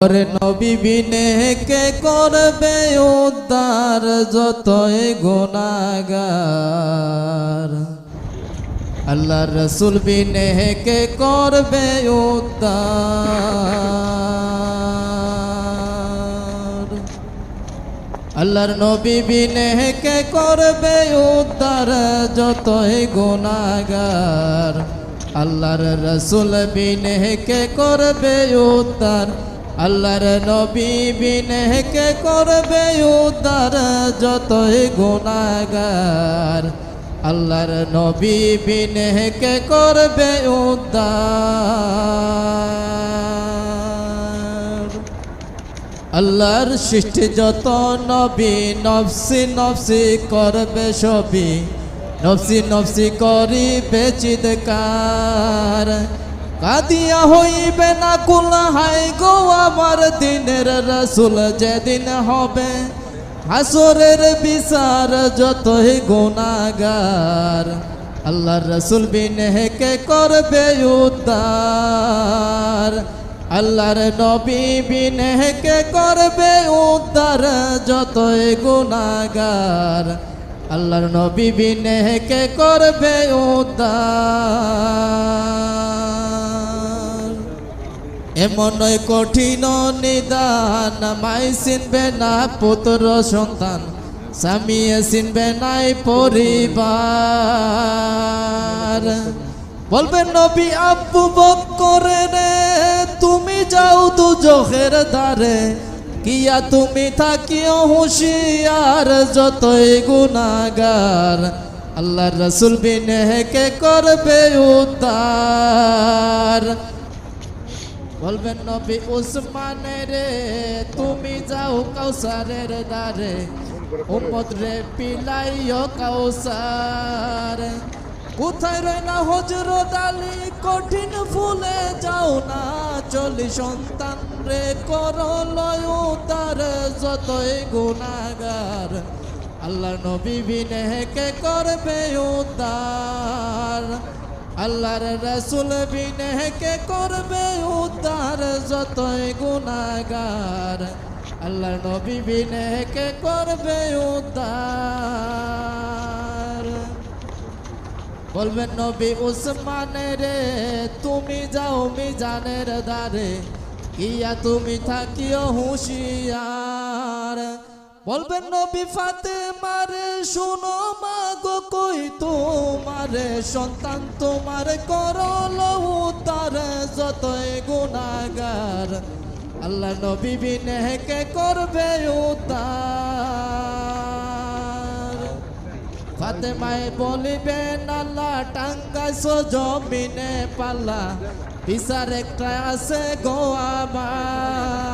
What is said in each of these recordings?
ওরে নবী বিনে কে করবে উদ্ধার যতই গুনাহগার। আল্লাহর রাসূল বিনে কে করবে উদ্ধার। আল্লাহর নবী বিনে কে করবে উদ্ধার যতই গুনাহগার। আল্লাহর রাসূল বিনে কে করবে উদ্ধার। আল্লাহর নবী বিনে কে করবে উদ্ধার যতই গুনাহগার। আল্লাহর নবী বিনে কে করবে উদ্ধার। আল্লাহর সৃষ্টি যত নবী নফসি নফসি করবে সবই, নফসি নফসি করিবে চিৎকার। কাদিয়া হইবে না কুল, হায় গো আমার দিনের রাসূল যেদিন হবে হাসরের বিচার যতই গুনাহগার। আল্লাহর রাসূল বিনে কে করবে উদ্ধার। আল্লাহর নবী বিনে কে করবে উদ্ধার যতই গুনাহগার। আল্লাহর নবী বিনে কে করবে উদ্ধার। এমন কঠিন নিদান মাই চিনবে না পুত্র সন্তান, স্বামী চিনবে নাই পরিবার। বলবে নবী আব্বু বকর রে তুমি যাও দুজখের দ্বারে, কিয়া তুমি থাকিও হুঁশিয়ার যতই গুনাহগার। আল্লাহর রাসূল বিনে কে করবে উদ্ধার। বলবেন নবী উসমান রে তুমি যাও কাউসারের দ্বারে, উম্মত রে পিলাইও কাউসার। কোথায় রইনা হযরত আলী কঠিন ফুলে যাও না চলি, সন্তান রে করলো উদ্ধার যতই গুনাহগার। আল্লাহর নবী বিনে কে করবে উদ্ধার। আল্লাহর রাসূল বিনে কে করবে উদ্ধার যতই গুনাহগার। আল্লাহর নবী বিনে কে করবে উদ্ধার। বলবেন নবী উসমান রে তুমি যাও মিজানের দ্বারে, কিয়া তুমি থাকিও হুঁশিয়ার। বলবেন নবী ফাতেমা রে শুনো মা গো কই তোমারে, সন্তান তোমার করলো উদ্ধার যতই গুনাহগার। আল্লাহ নবী বিনে কে করবে উদ্ধার। ফাতেমায় বলিবেন আল্লাহ টাঙ্গাইছো জমিনে পাল্লা, বিচার একটা আছে গো আমার।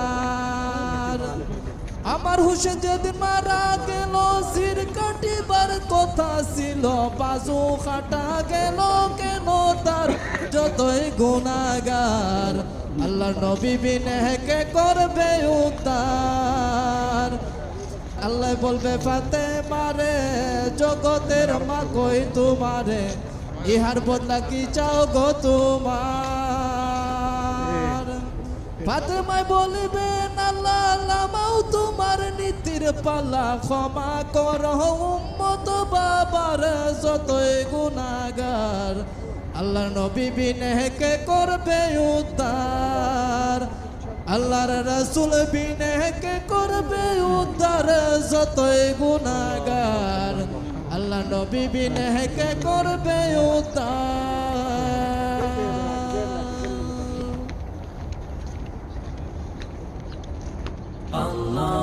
আমার হোসেন যেদিন মারা গেল শির কাটিবার কথা ছিল, বাজু কাটা গেল কেন তার যতই গুনাহগার। আল্লাহর নবী বিনে কে করবে উদ্ধার। আল্লাহ বলবে ফাতেমা রে জগতের মা কই তোমারে, ইহার বদলা কি চাও গো তোমার। ফাতেমায় বলিবেন আল্লাহ লামাও তোমার নীতির পালা, ক্ষমা করো উম্মত বাবার যতই গুনাহগার। আল্লাহর নবী বিনে কে করবে উদ্ধার। আল্লাহর রাসূল বিনে কে করবে উদ্ধার যতই গুনাহগার। আল্লাহ নবী বিনে কে করবে উদ্ধার। Allah